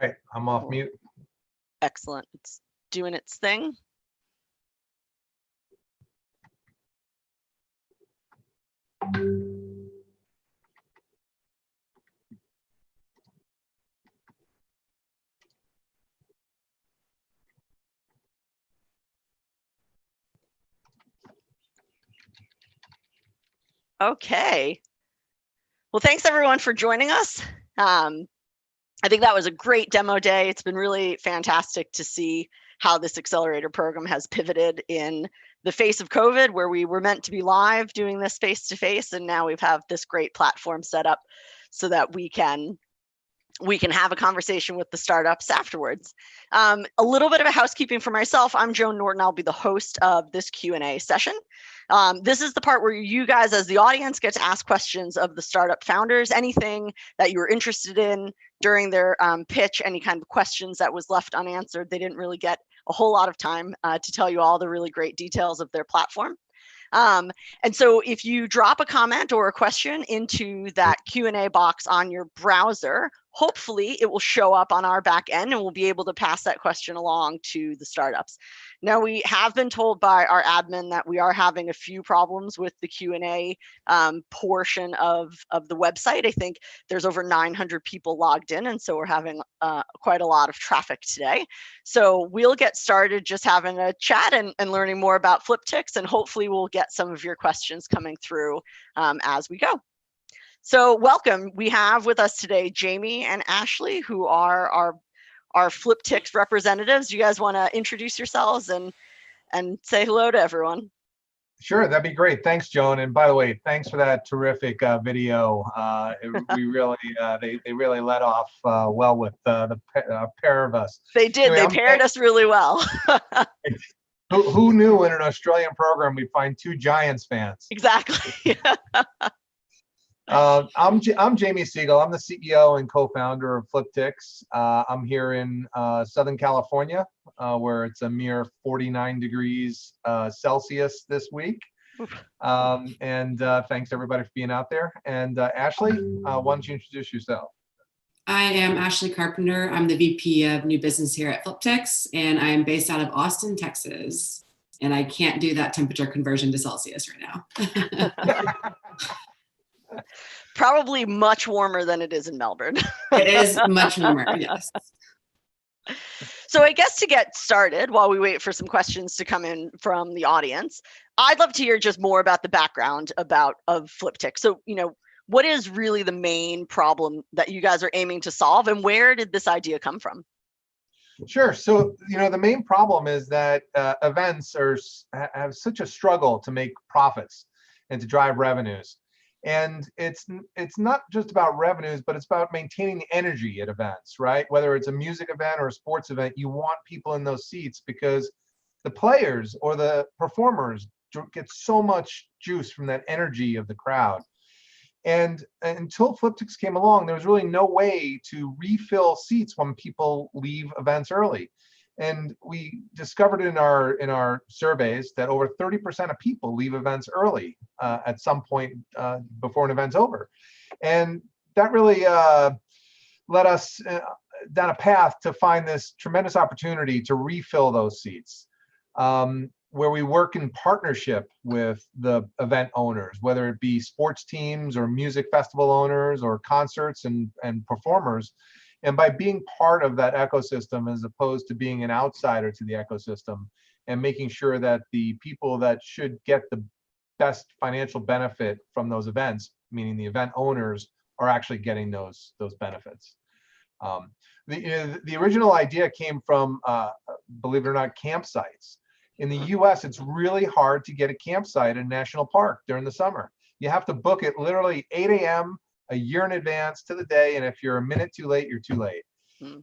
right, I'm off Cool. mute. Excellent. It's doing its thing. Okay. Well, thanks everyone for joining us. I think that was a great demo day. It's been really fantastic to see how this accelerator program has pivoted in the face of COVID, where we were meant to be live doing this face to face, and now we've have this great platform set up so that we can have a conversation with the startups afterwards. A little bit of a housekeeping for myself. I'm Joan Norton. I'll be the host of this Q&A session. This is the part where you guys as the audience get to ask questions of the startup founders, anything that you were interested in during their pitch, any kind of questions that was left unanswered. They didn't really get a whole lot of time to tell you all the really great details of their platform. And so if you drop a comment or a question into that Q&A box on your browser, hopefully it will show up on our back end and we'll be able to pass that question along to the startups. Now, we have been told by our admin that we are having a few problems with the Q&A portion of the website. I think there's over 900 people logged in, and so we're having quite a lot of traffic today. So we'll get started just having a chat and learning more about Fliptix, and hopefully we'll get some of your questions coming through as we go. So welcome. We have with us today Jamie and Ashley, who are our Fliptix representatives. You guys want to introduce yourselves and say hello to everyone? Sure, that'd be great. Thanks, Joan. And by the way, thanks for that terrific video. We really, they really led off well with the pair of us. They did. Anyway, they paired us really well. Who knew in an Australian program we'd find two Giants fans? Exactly. I'm Jamie Siegel. I'm the CEO and co-founder of Fliptix. I'm here in Southern California, where it's a mere 49 degrees Celsius this week. Thanks everybody for being out there. And Ashley, why don't you introduce yourself? I am Ashley Carpenter. I'm the VP of New Business here at Fliptix, and I am based out of Austin, Texas. And I can't do that temperature conversion to Celsius right now. Probably much warmer than it is in Melbourne. It is much warmer, yes. So I guess to get started, while we wait for some questions to come in from the audience, I'd love to hear just more about the background of Fliptix. So, what is really the main problem that you guys are aiming to solve, and where did this idea come from? Sure. So, the main problem is that events have such a struggle to make profits and to drive revenues. And it's not just about revenues, but it's about maintaining the energy at events, right? Whether it's a music event or a sports event, you want people in those seats because the players or the performers get so much juice from that energy of the crowd. And until Fliptix came along, there was really no way to refill seats when people leave events early. And we discovered in our surveys that over 30% of people leave events early at some point before an event's over. And that really led us down a path to find this tremendous opportunity to refill those seats, where we work in partnership with the event owners, whether it be sports teams or music festival owners or concerts and performers. And by being part of that ecosystem, as opposed to being an outsider to the ecosystem, and making sure that the people that should get the best financial benefit from those events, meaning the event owners, are actually getting those benefits. The original idea came from, believe it or not, campsites. In the US, it's really hard to get a campsite in a national park during the summer. You have to book it literally 8 a.m. a year in advance to the day, and if you're a minute too late, you're too late.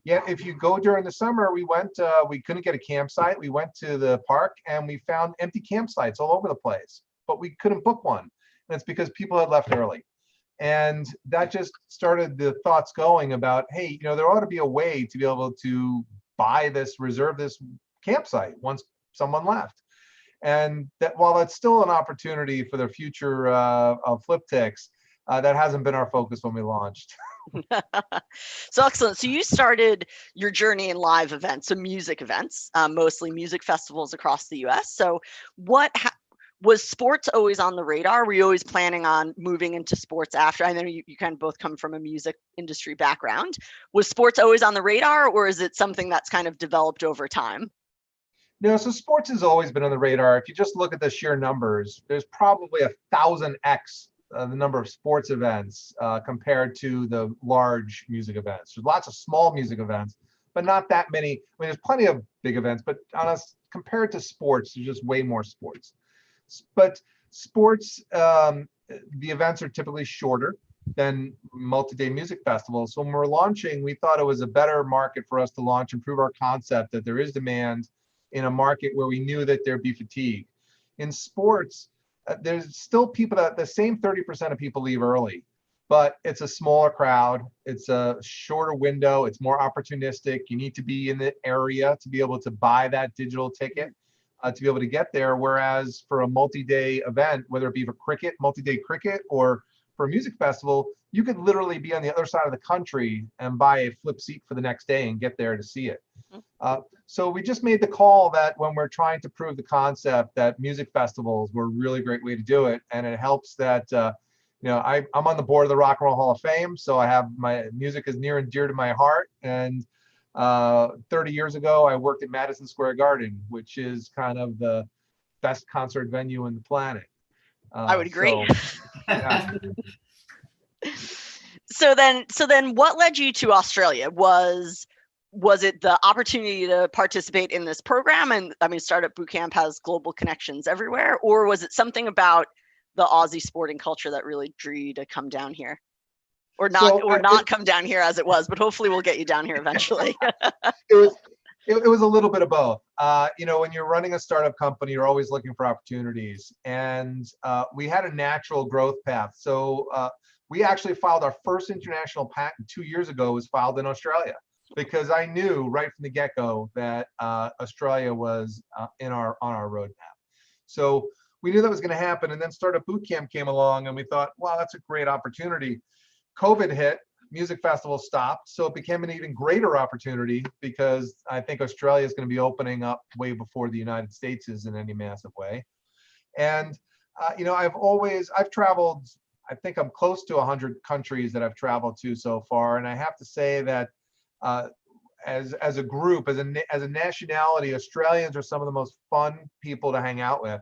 Yet if you go during the summer, we couldn't get a campsite. We went to the park and we found empty campsites all over the place, but we couldn't book one. And it's because people had left early. And that just started the thoughts going about, hey, there ought to be a way to be able to reserve this campsite once someone left. And that while it's still an opportunity for the future of Fliptix, that hasn't been our focus when we launched. So excellent. So you started your journey in live events, so music events, mostly music festivals across the US. So was sports always on the radar? Were you always planning on moving into sports after? I know you kind of both come from a music industry background. Was sports always on the radar, or is it something that's kind of developed over time? No, so sports has always been on the radar. If you just look at the sheer numbers, there's probably 1,000x the number of sports events compared to the large music events. There's lots of small music events, but not that many. I mean, there's plenty of big events, but compared to sports, there's just way more sports. But sports, the events are typically shorter than multi-day music festivals. So when we're launching, we thought it was a better market for us to launch and prove our concept that there is demand in a market where we knew that there'd be fatigue. In sports, there's still people that the same 30% of people leave early, but it's a smaller crowd. It's a shorter window. It's more opportunistic. You need to be in the area to be able to buy that digital ticket to be able to get there. Whereas for a multi-day event, whether it be for cricket, multi-day cricket, or for a music festival, you could literally be on the other side of the country and buy a flip seat for the next day and get there to see it. So we just made the call that when we're trying to prove the concept that music festivals were a really great way to do it. And it helps that, I'm on the board of the Rock and Roll Hall of Fame. So I have my music is near and dear to my heart. And 30 years ago, I worked at Madison Square Garden, which is kind of the best concert venue on the planet. I would agree. Yeah. So then what led you to Australia? Was it the opportunity to participate in this program? And I mean, Startup Bootcamp has global connections everywhere, or was it something about the Aussie sporting culture that really drew you to come down here? Or not come down here as it was, but hopefully we'll get you down here eventually. It was a little bit of both. When you're running a startup company, you're always looking for opportunities. And we had a natural growth path. So we actually filed our first international patent 2 years ago, was filed in Australia, because I knew right from the get-go that Australia was on our roadmap. So we knew that was going to happen. And then Startup Bootcamp came along and we thought, wow, that's a great opportunity. COVID hit, music festival stopped. So it became an even greater opportunity because I think Australia is going to be opening up way before the United States is in any massive way. And, I've traveled, I think I'm close to 100 countries that I've traveled to so far. And I have to say that as a group, as a nationality, Australians are some of the most fun people to hang out with.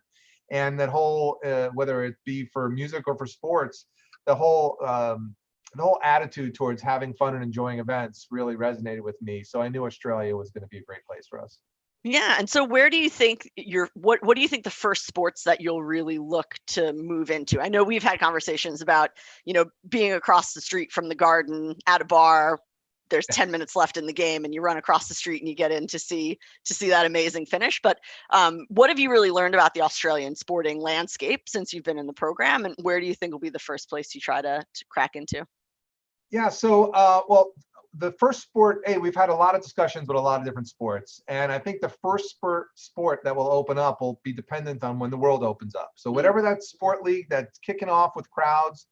And that whole, whether it be for music or for sports, the whole attitude towards having fun and enjoying events really resonated with me. So I knew Australia was going to be a great place for us. Yeah. And so where do you think what do you think the first sports that you'll really look to move into? I know we've had conversations about, being across the street from the Garden at a bar. There's 10 minutes left in the game and you run across the street and you get in to see that amazing finish. But what have you really learned about the Australian sporting landscape since you've been in the program? And where do you think will be the first place you try to crack into? Yeah, so, the first sport, we've had a lot of discussions with a lot of different sports. And I think the first sport that will open up will be dependent on when the world opens up. So whatever that sport league that's kicking off with crowds,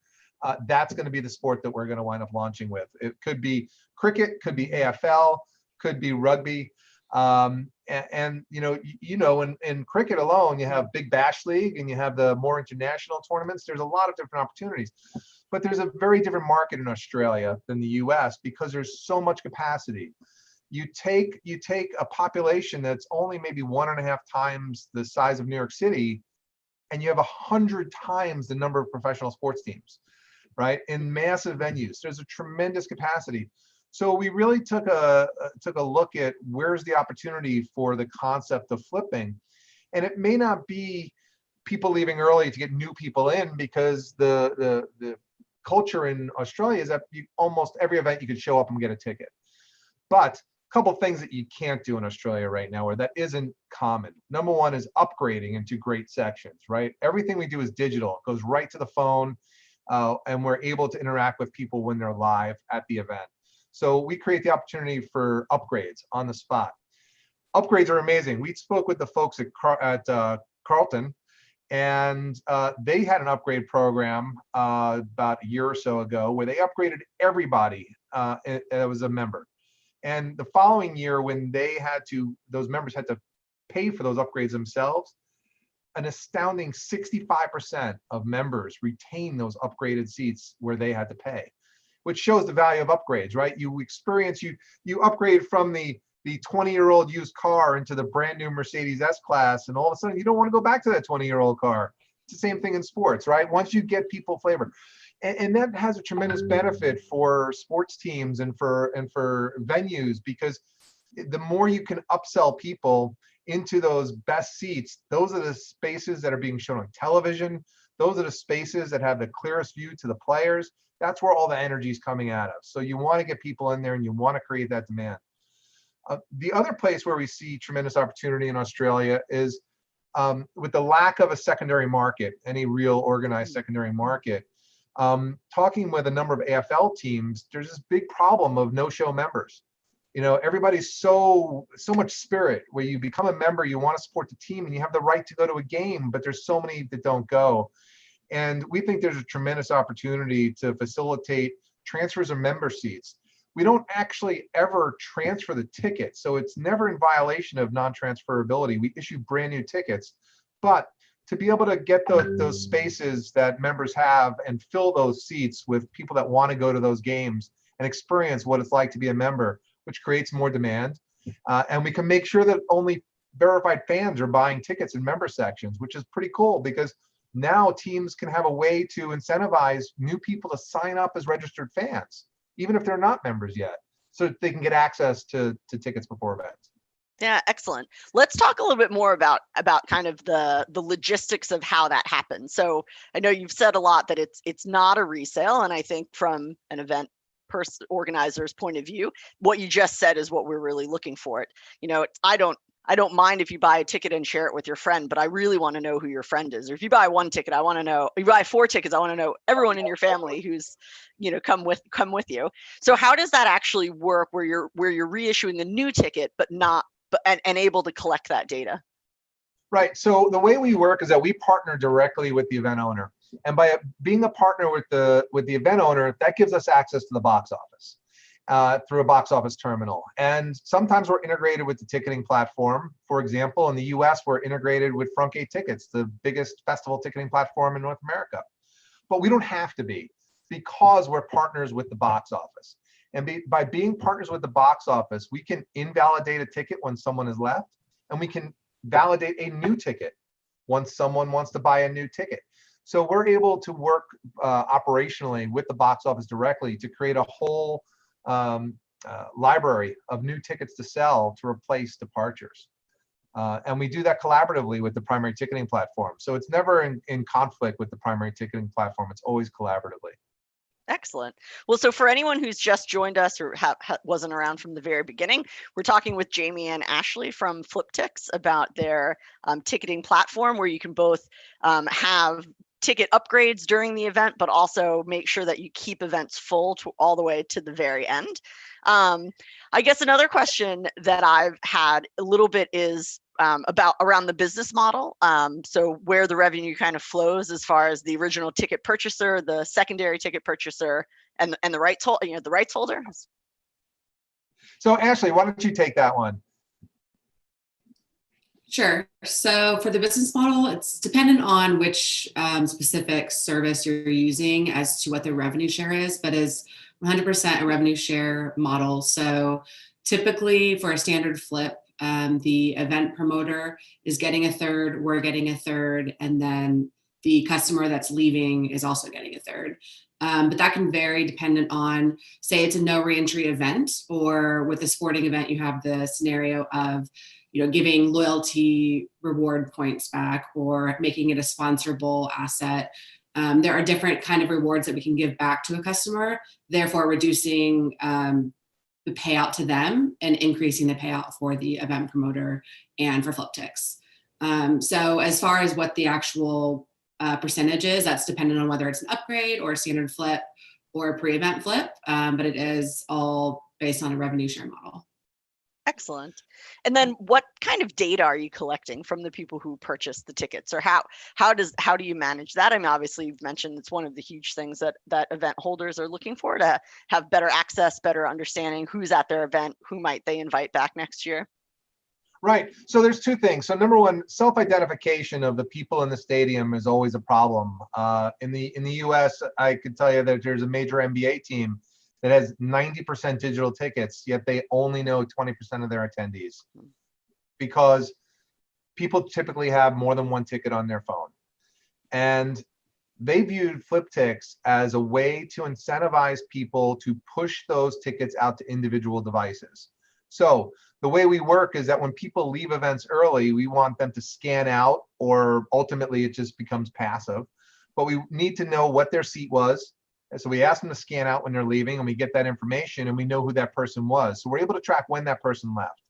that's going to be the sport that we're going to wind up launching with. It could be cricket, could be AFL, could be rugby. In cricket alone, you have Big Bash League and you have the more international tournaments. There's a lot of different opportunities. But there's a very different market in Australia than the US because there's so much capacity. You take a population that's only maybe 1.5 times the size of New York City, and you have 100 times the number of professional sports teams, right? In massive venues. There's a tremendous capacity. So we really took a look at where's the opportunity for the concept of flipping. And it may not be people leaving early to get new people in, because the culture in Australia is that almost every event you could show up and get a ticket. But a couple of things that you can't do in Australia right now, or that isn't common. Number one is upgrading into great sections, right? Everything we do is digital. It goes right to the phone, and we're able to interact with people when they're live at the event. So we create the opportunity for upgrades on the spot. Upgrades are amazing. We spoke with the folks at Carlton, And they had an upgrade program about a year or so ago where they upgraded everybody that was a member. And the following year, when those members had to pay for those upgrades themselves, an astounding 65% of members retain those upgraded seats where they had to pay, which shows the value of upgrades, right? You upgrade from the 20-year-old used car into the brand new Mercedes S-Class, and all of a sudden you don't want to go back to that 20-year-old car. It's the same thing in sports, right? Once you get people flavor, and that has a tremendous benefit for sports teams and for venues, because the more you can upsell people into those best seats, those are the spaces that are being shown on television. Those are the spaces that have the clearest view to the players. That's where all the energy is coming out of. So you want to get people in there and you want to create that demand. The other place where we see tremendous opportunity in Australia is with the lack of a secondary market, any real organized secondary market. Talking with a number of AFL teams, there's this big problem of no-show members. You know, everybody's so much spirit where you become a member, you want to support the team, and you have the right to go to a game, but there's so many that don't go. And we think there's a tremendous opportunity to facilitate transfers of member seats. We don't actually ever transfer the ticket, so it's never in violation of non-transferability. We issue brand new tickets, but to be able to get those spaces that members have and fill those seats with people that want to go to those games and experience what it's like to be a member, which creates more demand. And we can make sure that only verified fans are buying tickets in member sections, which is pretty cool, because now teams can have a way to incentivize new people to sign up as registered fans, even if they're not members yet, so that they can get access to tickets before events. Yeah, excellent. Let's talk a little bit more about kind of the logistics of how that happens. So I know you've said a lot that it's not a resale, and I think from an event organizer's point of view, what you just said is what we're really looking for. You know, I don't mind if you buy a ticket and share it with your friend, but I really want to know who your friend is. Or if you buy one ticket, I want to know. You buy 4 tickets, I want to know everyone in your family who's, you know, come with you. So how does that actually work, where you're reissuing a new ticket, but able to collect that data? Right. So the way we work is that we partner directly with the event owner, and by being a partner with the event owner, that gives us access to the box office through a box office terminal. And sometimes we're integrated with the ticketing platform. For example, in the US, we're integrated with Frontgate Tickets, the biggest festival ticketing platform in North America. But we don't have to be, because we're partners with the box office. And by being partners with the box office, we can invalidate a ticket when someone has left, and we can validate a new ticket once someone wants to buy a new ticket. So we're able to work operationally with the box office directly to create a whole library of new tickets to sell to replace departures. And we do that collaboratively with the primary ticketing platform. So it's never in conflict with the primary ticketing platform. It's always collaboratively. Excellent. Well, so for anyone who's just joined us or wasn't around from the very beginning, we're talking with Jamie and Ashley from Fliptix about their ticketing platform, where you can both have ticket upgrades during the event, but also make sure that you keep events full all the way to the very end. I guess another question that I've had a little bit is around the business model. So where the revenue kind of flows as far as the original ticket purchaser, the secondary ticket purchaser, and the rights holder. So Ashley, why don't you take that one? Sure. So for the business model, it's dependent on which specific service you're using as to what the revenue share is, but is 100% a revenue share model. So typically for a standard flip, the event promoter is getting a third, we're getting a third, and then the customer that's leaving is also getting a third. But that can vary dependent on, say it's a no reentry event, or with a sporting event, you have the scenario of, you know, giving loyalty reward points back or making it a sponsorable asset. There are different kind of rewards that we can give back to a customer, therefore reducing the payout to them and increasing the payout for the event promoter and for Fliptix. So as far as what the actual percentage is, that's dependent on whether it's an upgrade or a standard flip or a pre-event flip, but it is all based on a revenue share model. Excellent. And then what kind of data are you collecting from the people who purchase the tickets, or how do you manage that? I mean, obviously you've mentioned it's one of the huge things that event holders are looking for, to have better access, better understanding who's at their event, who might they invite back next year. Right. So there's two things. So number one, self-identification of the people in the stadium is always a problem. In the US, I could tell you that there's a major NBA team that has 90% digital tickets, yet they only know 20% of their attendees, because people typically have more than one ticket on their phone. And they viewed Fliptix as a way to incentivize people to push those tickets out to individual devices. So the way we work is that when people leave events early, we want them to scan out, or ultimately it just becomes passive. But we need to know what their seat was. And so we ask them to scan out when they're leaving, and we get that information, and we know who that person was. So we're able to track when that person left.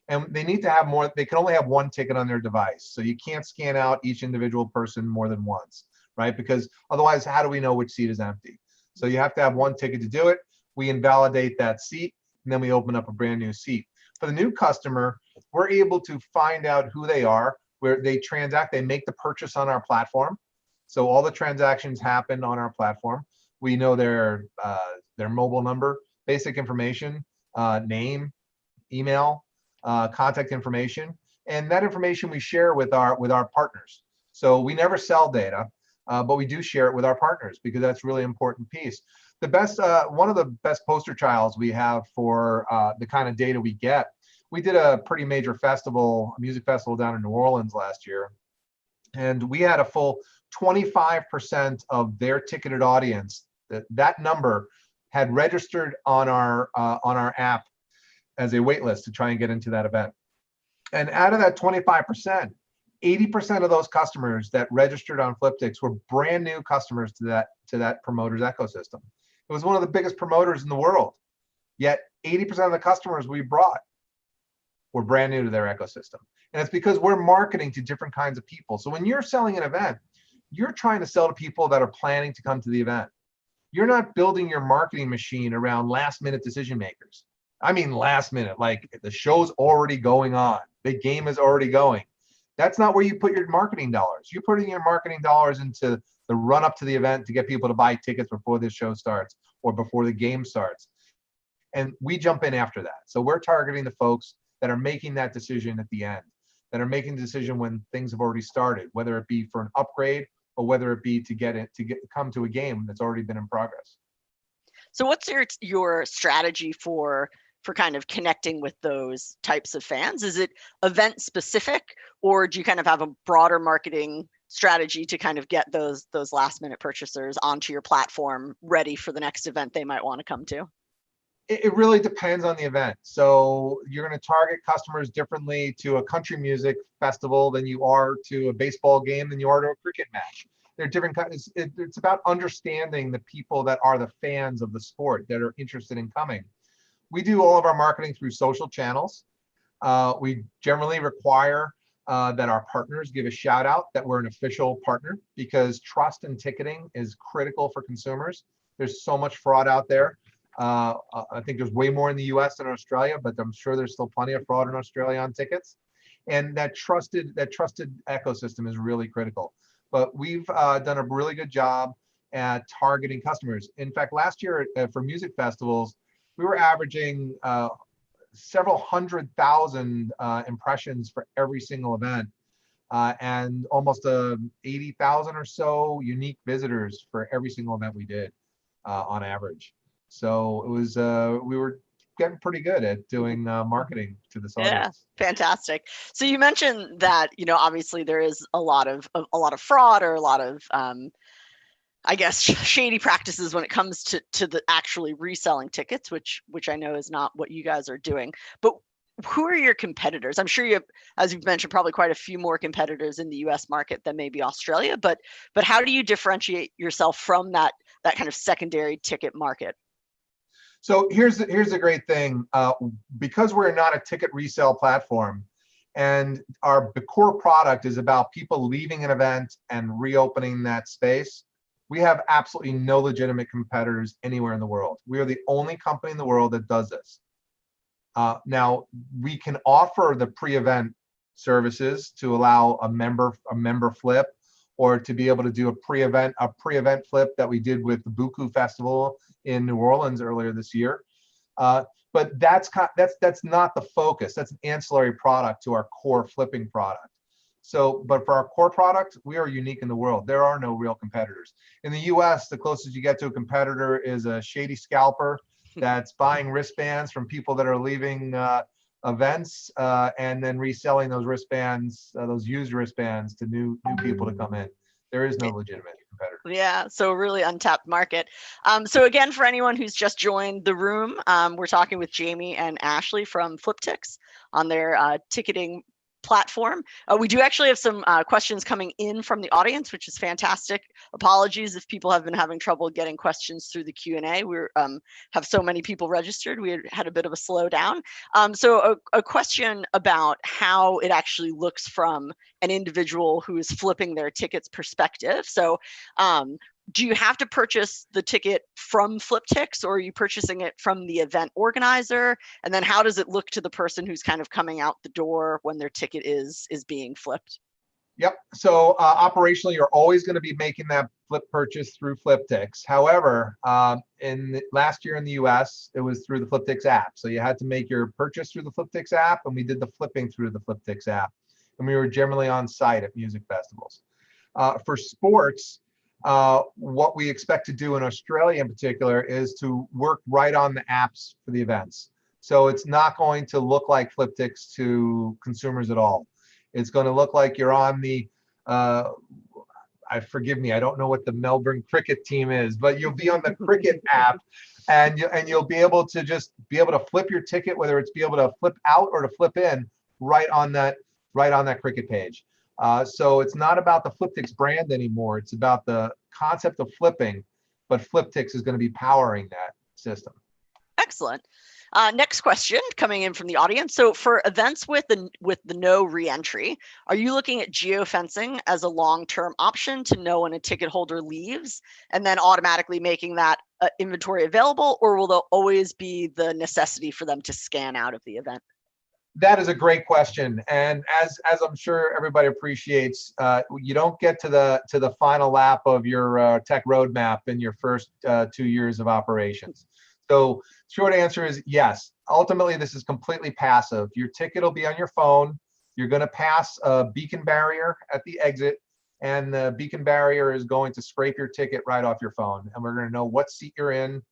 And they need to have more, they can only have one ticket on their device. So you can't scan out each individual person more than once, right? Because otherwise, how do we know which seat is empty? So you have to have one ticket to do it. We invalidate that seat, and then we open up a brand new seat. For the new customer, we're able to find out who they are, where they transact, they make the purchase on our platform. So all the transactions happen on our platform. We know their mobile number, basic information, name, email, contact information, and that information we share with our partners. So we never sell data, but we do share it with our partners, because that's a really important piece. The best, one of the best poster childs we have for the kind of data we get. We did a pretty major festival, a music festival down in New Orleans last year, and we had a full 25% of their ticketed audience. That number had registered on our app as a wait list to try and get into that event. And out of that 25%, 80% of those customers that registered on Fliptix were brand new customers to that promoter's ecosystem. It was one of the biggest promoters in the world, yet 80% of the customers we brought were brand new to their ecosystem. And it's because we're marketing to different kinds of people. So when you're selling an event, you're trying to sell to people that are planning to come to the event. You're not building your marketing machine around last minute decision makers. I mean, last minute, like the show's already going on, the game is already going. That's not where you put your marketing dollars. You're putting your marketing dollars into the run up to the event to get people to buy tickets before the show starts or before the game starts. And we jump in after that. So we're targeting the folks that are making that decision at the end, that are making the decision when things have already started, whether it be for an upgrade or whether it be to come to a game that's already been in progress. So what's your strategy for kind of connecting with those types of fans? Is it event specific, or do you kind of have a broader marketing strategy to kind of get those last minute purchasers onto your platform, ready for the next event they might want to come to? It really depends on the event. So you're going to target customers differently to a country music festival than you are to a baseball game than you are to a cricket match. They're different kinds. It's about understanding the people that are the fans of the sport that are interested in coming. We do all of our marketing through social channels. We generally require that our partners give a shout out that we're an official partner, because trust in ticketing is critical for consumers. There's so much fraud out there. I think there's way more in the US than Australia, but I'm sure there's still plenty of fraud in Australia on tickets. And that trusted ecosystem is really critical. But we've done a really good job at targeting customers. In fact, last year for music festivals, we were averaging several 100,000 impressions for every single event, and almost 80,000 or so unique visitors for every single event we did on average. So it was we were getting pretty good at doing marketing to this audience. Yeah, fantastic. So you mentioned that, obviously there is a lot of fraud, or a lot of I guess shady practices when it comes to the actually reselling tickets, which I know is not what you guys are doing. But who are your competitors? I'm sure you have, as you've mentioned, probably quite a few more competitors in the US market than maybe Australia, but how do you differentiate yourself from that kind of secondary ticket market? So here's the great thing. Because we're not a ticket resale platform, and the core product is about people leaving an event and reopening that space, we have absolutely no legitimate competitors anywhere in the world. We are the only company in the world that does this. Now we can offer the pre-event services to allow a member flip, or to be able to do a pre-event flip that we did with the Buku Festival in New Orleans earlier this year. But that's not the focus. That's an ancillary product to our core flipping product. So, but for our core product, we are unique in the world. There are no real competitors. In the US, the closest you get to a competitor is a shady scalper that's buying wristbands from people that are leaving events and then reselling those wristbands, those used wristbands, to new people to come in. There is no legitimate competitor. Yeah, so really untapped market. So again, for anyone who's just joined the room, we're talking with Jamie and Ashley from Fliptix on their ticketing platform. We do actually have some questions coming in from the audience, which is fantastic. Apologies if people have been having trouble getting questions through the Q&A. We have so many people registered. We had a bit of a slowdown. So a question about how it actually looks from an individual who is flipping their tickets perspective. So do you have to purchase the ticket from Fliptix, or are you purchasing it from the event organizer? And then how does it look to the person who's kind of coming out the door when their ticket is being flipped? Yep. So operationally, you're always going to be making that flip purchase through Fliptix. However, last year in the US, it was through the Fliptix app. So you had to make your purchase through the Fliptix app, and we did the flipping through the Fliptix app. And we were generally on site at music festivals. For sports, what we expect to do in Australia in particular is to work right on the apps for the events. So it's not going to look like Fliptix to consumers at all. It's going to look like you're on the, forgive me, I don't know what the Melbourne cricket team is, but you'll be on the cricket app, and you'll be able to flip your ticket, whether it's be able to flip out or to flip in right on that cricket page. So it's not about the Fliptix brand anymore. It's about the concept of flipping, but Fliptix is going to be powering that system. Excellent. Next question coming in from the audience. So for events with the no reentry, are you looking at geofencing as a long-term option to know when a ticket holder leaves and then automatically making that inventory available, or will there always be the necessity for them to scan out of the event? That is a great question, and as I'm sure everybody appreciates, you don't get to the final lap of your tech roadmap in your first 2 years of operations. So short answer is yes. Ultimately, this is completely passive. Your ticket will be on your phone. You're going to pass a beacon barrier at the exit, and the beacon barrier is going to scrape your ticket right off your phone, and we're going to know what seat you're in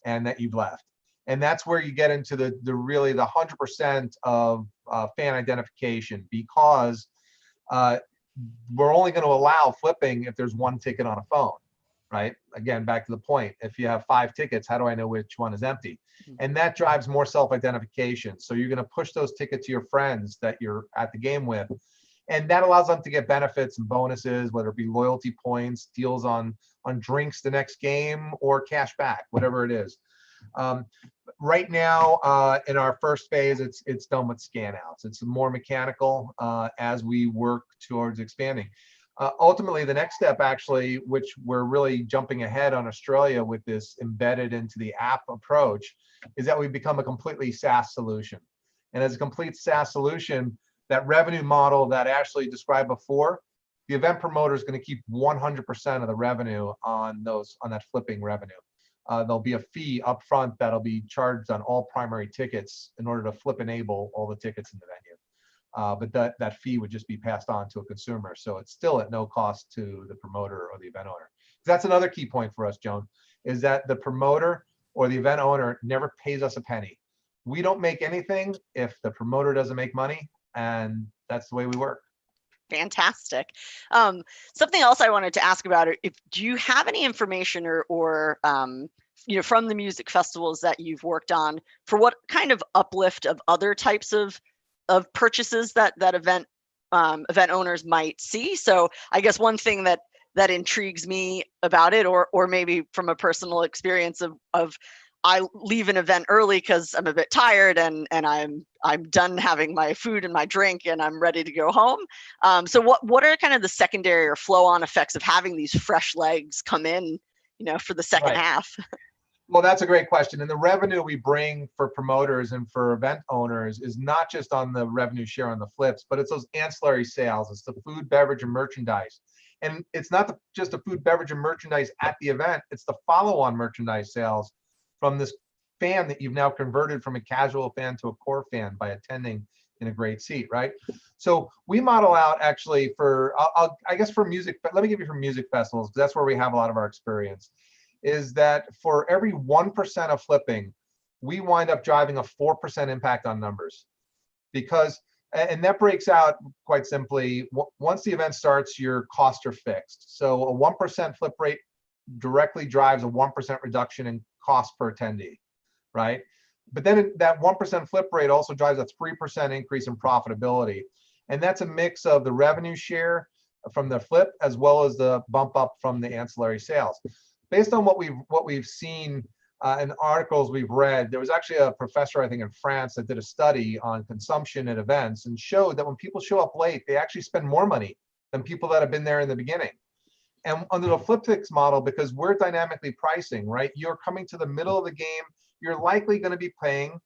and that you've left. And that's where you get into the 100% of fan identification, because we're only going to allow flipping if there's one ticket on a phone, right? Again, back to the point, if you have 5 tickets, how do I know which one is empty? And that drives more self-identification. So you're going to push those tickets to your friends that you're at the game with, and that allows them to get benefits and bonuses, whether it be loyalty points, deals on drinks the next game, or cash back, whatever it is. Right now, in our first phase, it's done with scan outs. It's more mechanical as we work towards expanding. Ultimately, the next step, actually, which we're really jumping ahead on Australia with this embedded into the app approach, is that we become a completely SaaS solution. And as a complete SaaS solution, that revenue model that Ashley described before, the event promoter is going to keep 100% of the revenue on that flipping revenue. There'll be a fee upfront that'll be charged on all primary tickets in order to flip enable all the tickets in the venue. But that fee would just be passed on to a consumer. So it's still at no cost to the promoter or the event owner. That's another key point for us, Joan, is that the promoter or the event owner never pays us a penny. We don't make anything if the promoter doesn't make money, and that's the way we work. Fantastic. Something else I wanted to ask about, do you have any information or from the music festivals that you've worked on, for what kind of uplift of other types of purchases that event owners might see? So I guess one thing that intrigues me about it, or maybe from a personal experience of I leave an event early because I'm a bit tired and I'm done having my food and my drink and I'm ready to go home. So what are kind of the secondary or flow-on effects of having these fresh legs come in, for the second half? Well, that's a great question. And the revenue we bring for promoters and for event owners is not just on the revenue share on the flips, but it's those ancillary sales. It's the food, beverage, and merchandise. And it's not just the food, beverage, and merchandise at the event. It's the follow-on merchandise sales from this fan that you've now converted from a casual fan to a core fan by attending in a great seat, right? So we model out actually for, I guess for music, but let me give you for music festivals, because that's where we have a lot of our experience, is that for every 1% of flipping, we wind up driving a 4% impact on numbers. Because, and that breaks out quite simply, once the event starts, your costs are fixed. So a 1% flip rate directly drives a 1% reduction in cost per attendee, right? But then that 1% flip rate also drives a 3% increase in profitability. And that's a mix of the revenue share from the flip as well as the bump up from the ancillary sales. Based on what we've seen in articles we've read, there was actually a professor, I think in France, that did a study on consumption at events and showed that when people show up late, they actually spend more money than people that have been there in the beginning. And under the Fliptix model, because we're dynamically pricing, right? You're coming to the middle of the game, you're likely going to be paying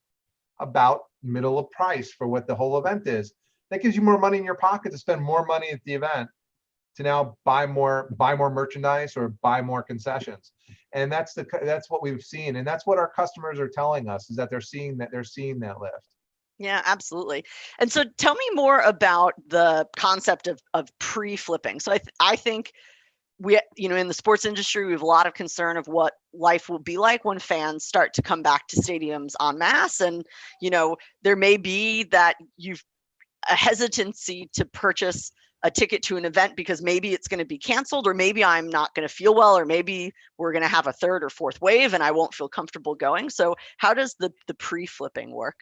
about middle of price for what the whole event is. That gives you more money in your pocket to spend more money at the event, to now buy more merchandise or buy more concessions. And that's what we've seen, and that's what our customers are telling us, is that they're seeing that lift. Yeah, absolutely. And so tell me more about the concept of pre-flipping. So I think we, in the sports industry, we have a lot of concern of what life will be like when fans start to come back to stadiums en masse. And, there may be that you've a hesitancy to purchase a ticket to an event because maybe it's going to be canceled, or maybe I'm not going to feel well, or maybe we're going to have a third or fourth wave and I won't feel comfortable going. So how does the pre-flipping work?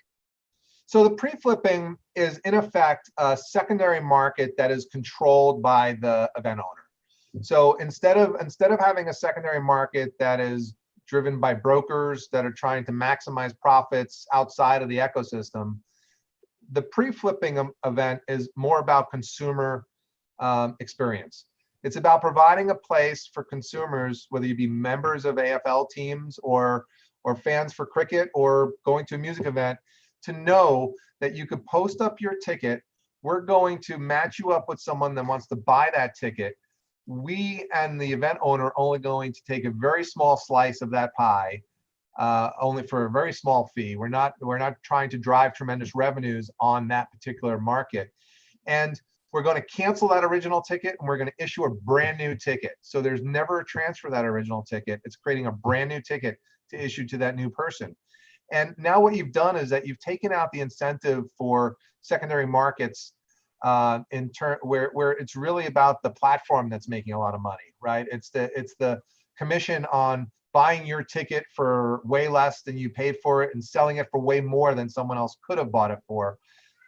So the pre-flipping is in effect a secondary market that is controlled by the event owner. So instead of having a secondary market that is driven by brokers that are trying to maximize profits outside of the ecosystem, the pre-flipping event is more about consumer experience. It's about providing a place for consumers, whether you be members of AFL teams or fans for cricket or going to a music event, to know that you could post up your ticket. We're going to match you up with someone that wants to buy that ticket. We and the event owner are only going to take a very small slice of that pie, only for a very small fee. We're not trying to drive tremendous revenues on that particular market. And we're going to cancel that original ticket and we're going to issue a brand new ticket. So there's never a transfer of that original ticket. It's creating a brand new ticket to issue to that new person. And now what you've done is that you've taken out the incentive for secondary markets in turn where it's really about the platform that's making a lot of money, right? It's the commission on buying your ticket for way less than you paid for it and selling it for way more than someone else could have bought it for.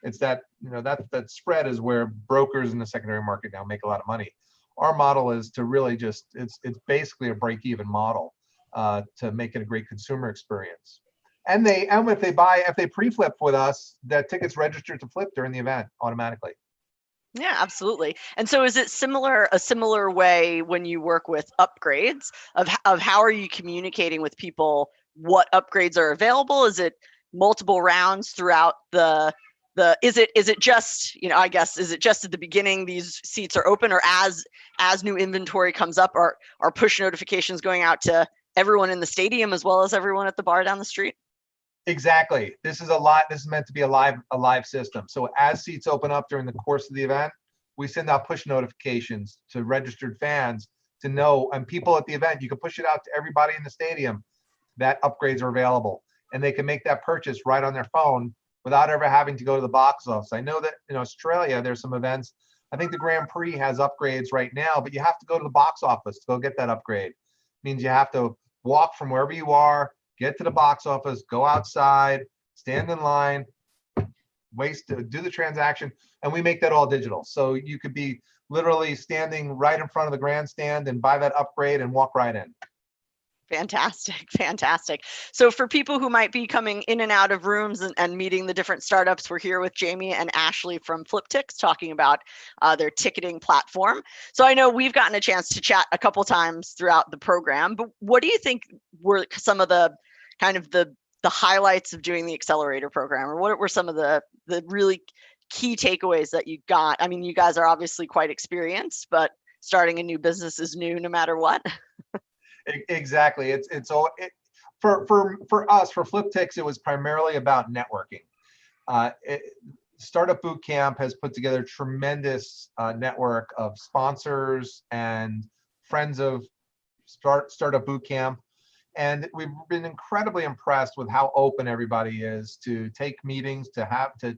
It's that, that spread is where brokers in the secondary market now make a lot of money. Our model is to really just, it's basically a break-even model to make it a great consumer experience. And if they pre-flip with us, that ticket's registered to flip during the event automatically. Yeah, absolutely. And so is it a similar way when you work with upgrades of how are you communicating with people what upgrades are available? Is it multiple rounds throughout is it just, I guess, is it just at the beginning these seats are open, or as new inventory comes up, are push notifications going out to everyone in the stadium as well as everyone at the bar down the street? Exactly. This is meant to be a live system. So as seats open up during the course of the event, we send out push notifications to registered fans to know, and people at the event, you can push it out to everybody in the stadium that upgrades are available, and they can make that purchase right on their phone without ever having to go to the box office. I know that in Australia, there's some events. I think the Grand Prix has upgrades right now, but you have to go to the box office to go get that upgrade. It means you have to walk from wherever you are, get to the box office, go outside, stand in line, do the transaction, and we make that all digital. So you could be literally standing right in front of the grandstand and buy that upgrade and walk right in. Fantastic, fantastic. So for people who might be coming in and out of rooms and meeting the different startups, we're here with Jamie and Ashley from Fliptix talking about their ticketing platform. So I know we've gotten a chance to chat a couple times throughout the program, but what do you think were some of the kind of the highlights of doing the accelerator program, or what were some of the really key takeaways that you got? I mean, you guys are obviously quite experienced, but starting a new business is new no matter what. Exactly. For us, for Fliptix, it was primarily about networking. Startup Bootcamp has put together a tremendous network of sponsors and friends of Startup Bootcamp. And we've been incredibly impressed with how open everybody is to take meetings, to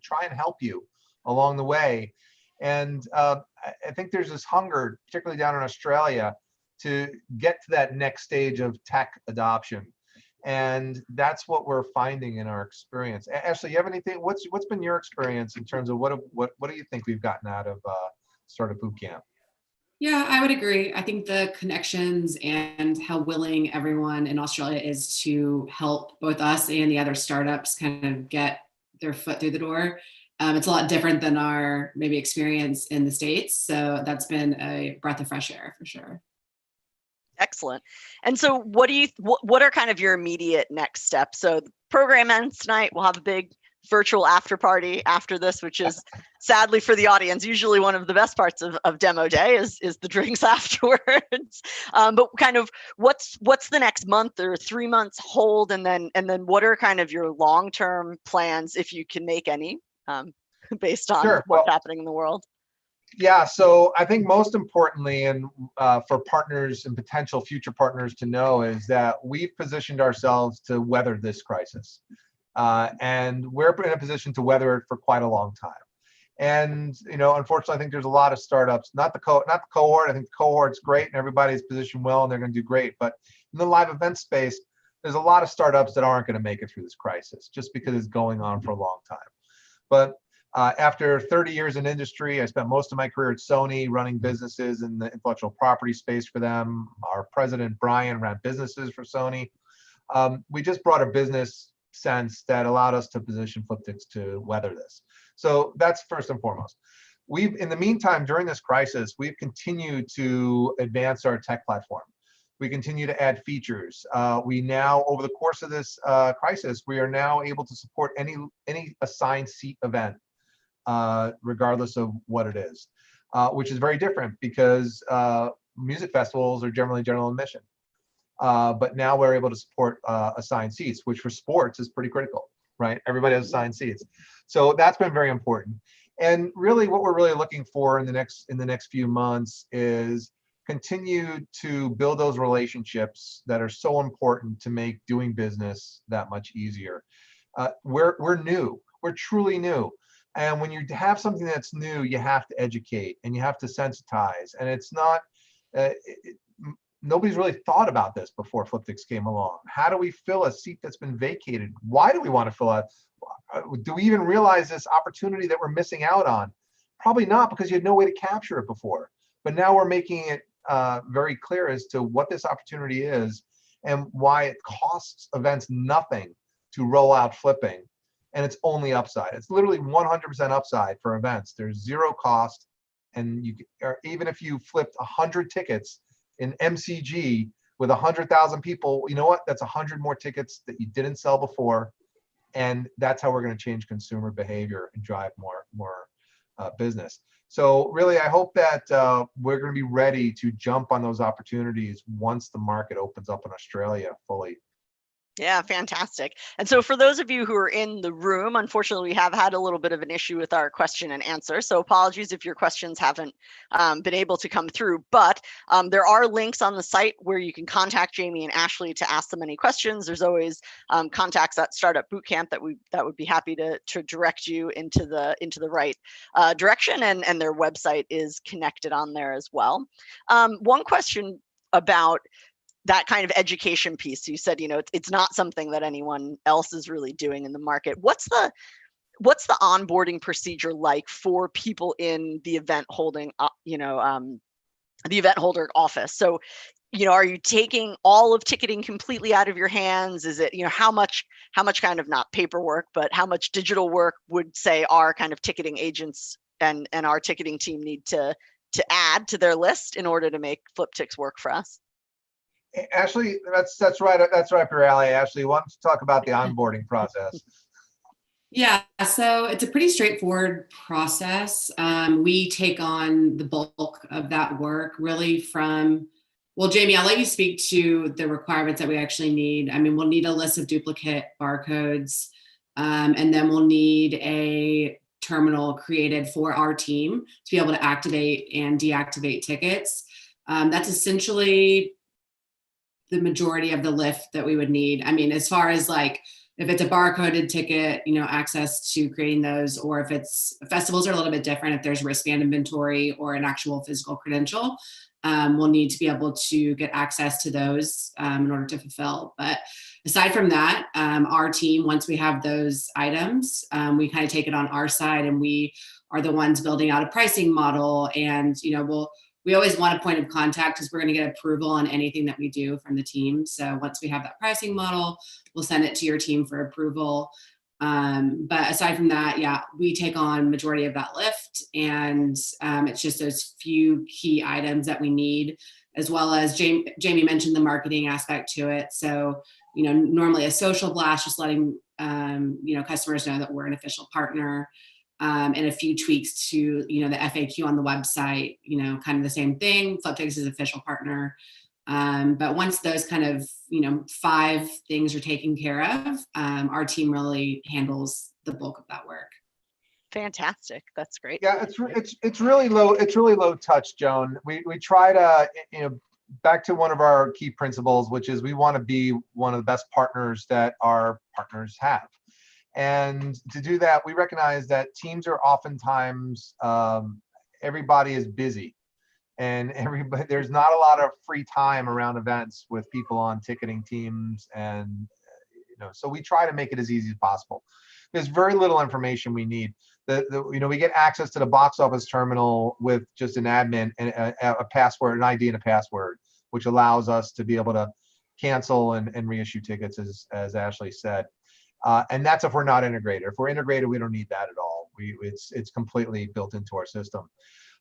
try and help you along the way. And I think there's this hunger, particularly down in Australia, to get to that next stage of tech adoption. And that's what we're finding in our experience. Ashley, you have anything? What's been your experience in terms of what do you think we've gotten out of Startup Bootcamp? Yeah, I would agree. I think the connections and how willing everyone in Australia is to help both us and the other startups kind of get their foot through the door. It's a lot different than our maybe experience in the States. So that's been a breath of fresh air for sure. Excellent. And so what are kind of your immediate next steps? So the program ends tonight. We'll have a big virtual after party after this, which is sadly for the audience, usually one of the best parts of demo day is the drinks afterwards. But kind of what's the next month or 3 months hold? And then what are kind of your long-term plans, if you can make any, based on what's happening in the world? Yeah, so I think most importantly, and for partners and potential future partners to know, is that we've positioned ourselves to weather this crisis. And we're in a position to weather it for quite a long time. And unfortunately, I think there's a lot of startups, not the cohort. I think the cohort's great and everybody's positioned well and they're going to do great. But in the live event space, there's a lot of startups that aren't going to make it through this crisis just because it's going on for a long time. But after 30 years in industry, I spent most of my career at Sony running businesses in the intellectual property space for them. Our president, Brian, ran businesses for Sony. We just brought a business sense that allowed us to position Fliptix to weather this. So that's first and foremost. In the meantime, during this crisis, we've continued to advance our tech platform. We continue to add features. We now, over the course of this crisis, we are now able to support any assigned seat event, regardless of what it is, which is very different because music festivals are generally general admission. But now we're able to support assigned seats, which for sports is pretty critical, right? Everybody has assigned seats. So that's been very important. And really what we're really looking for in the next few months is continue to build those relationships that are so important to make doing business that much easier. We're new, we're truly new. And when you have something that's new, you have to educate and you have to sensitize. And it's not, nobody's really thought about this before Fliptix came along. How do we fill a seat that's been vacated? Why do we want to fill it? Do we even realize this opportunity that we're missing out on? Probably not, because you had no way to capture it before. But now we're making it very clear as to what this opportunity is and why it costs events nothing to roll out flipping. And it's only upside. It's literally 100% upside for events. There's zero cost. And even if you flipped 100 tickets in MCG with 100,000 people, you know what? That's 100 more tickets that you didn't sell before. And that's how we're going to change consumer behavior and drive more business. So really, I hope that we're going to be ready to jump on those opportunities once the market opens up in Australia fully. Yeah, fantastic. And so for those of you who are in the room, unfortunately, we have had a little bit of an issue with our question and answer. So apologies if your questions haven't been able to come through, but there are links on the site where you can contact Jamie and Ashley to ask them any questions. There's always contacts at Startup Bootcamp that would be happy to direct you into the right direction, and their website is connected on there as well. One question about that kind of education piece. You said, it's not something that anyone else is really doing in the market. What's the onboarding procedure like for people in the event holding, the event holder office? So are you taking all of ticketing completely out of your hands? Is it, how much kind of, not paperwork, but how much digital work would, say, our kind of ticketing agents and our ticketing team need to add to their list in order to make Fliptix work for us? Ashley, that's right. That's right up your alley. Ashley, why don't you talk about the onboarding process? Yeah, so it's a pretty straightforward process. We take on the bulk of that work really from, well, Jamie, I'll let you speak to the requirements that we actually need. I mean, we'll need a list of duplicate barcodes, and then we'll need a terminal created for our team to be able to activate and deactivate tickets. That's essentially the majority of the lift that we would need. I mean, as far as like, if it's a barcoded ticket, access to creating those, or if it's, festivals are a little bit different. If there's wristband inventory or an actual physical credential, we'll need to be able to get access to those in order to fulfill. But aside from that, our team, once we have those items, we kind of take it on our side, and we are the ones building out a pricing model. And, we always want a point of contact because we're going to get approval on anything that we do from the team. So once we have that pricing model, we'll send it to your team for approval. But aside from that, yeah, we take on majority of that lift, and it's just those few key items that we need, as well as Jamie mentioned the marketing aspect to it. So, normally a social blast, just letting customers know that we're an official partner. And a few tweaks to, the FAQ on the website, kind of the same thing. Fliptix is official partner. But once those kind of, 5 things are taken care of, our team really handles the bulk of that work. Fantastic. That's great. Yeah, it's really low. It's really low touch, Joan. We try to, back to one of our key principles, which is we want to be one of the best partners that our partners have. And to do that, we recognize that teams are oftentimes, everybody is busy, and there's not a lot of free time around events with people on ticketing teams. And, so we try to make it as easy as possible. There's very little information we need. We get access to the box office terminal with just an admin and a password, an ID and a password, which allows us to be able to cancel and reissue tickets, as Ashley said. And that's if we're not integrated. If we're integrated, we don't need that at all. It's completely built into our system.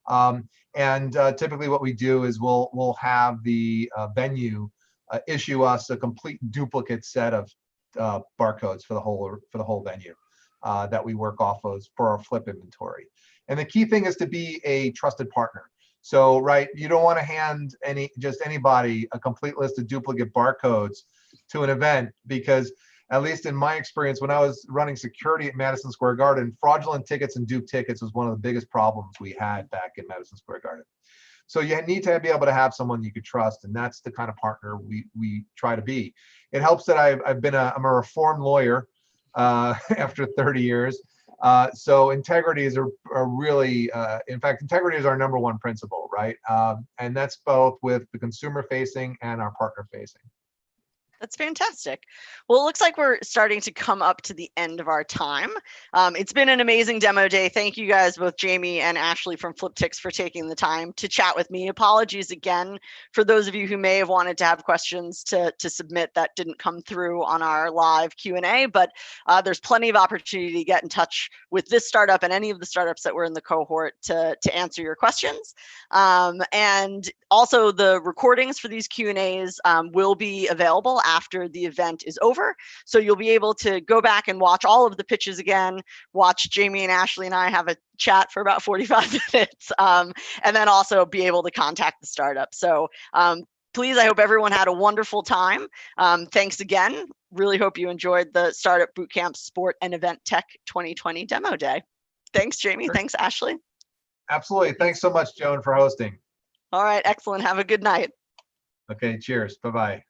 And typically what we do is we'll have the venue issue us a complete duplicate set of barcodes for the whole venue that we work off of for our flip inventory. And the key thing is to be a trusted partner. So, right, you don't want to hand anybody a complete list of duplicate barcodes to an event, because at least in my experience, when I was running security at Madison Square Garden, fraudulent tickets and dupe tickets was one of the biggest problems we had back in Madison Square Garden. So you need to be able to have someone you could trust, and that's the kind of partner we try to be. It helps that I'm a reformed lawyer after 30 years. So integrity is a really, in fact, integrity is our number one principle, right? And that's both with the consumer facing and our partner facing. That's fantastic. Well, it looks like we're starting to come up to the end of our time. It's been an amazing demo day. Thank you guys, both Jamie and Ashley from Fliptix, for taking the time to chat with me. Apologies again for those of you who may have wanted to have questions to submit that didn't come through on our live Q&A, but there's plenty of opportunity to get in touch with this startup and any of the startups that were in the cohort to answer your questions. And also the recordings for these Q&As will be available after the event is over. So you'll be able to go back and watch all of the pitches again, watch Jamie and Ashley and I have a chat for about 45 minutes, and then also be able to contact the startup. So please, I hope everyone had a wonderful time. Thanks again. Really hope you enjoyed the Startup Bootcamp Sport and Event Tech 2020 Demo Day. Thanks, Jamie. Sure. Thanks, Ashley. Absolutely. Thanks so much, Joan, for hosting. All right. Excellent. Have a good night. Okay. Cheers. Bye-bye.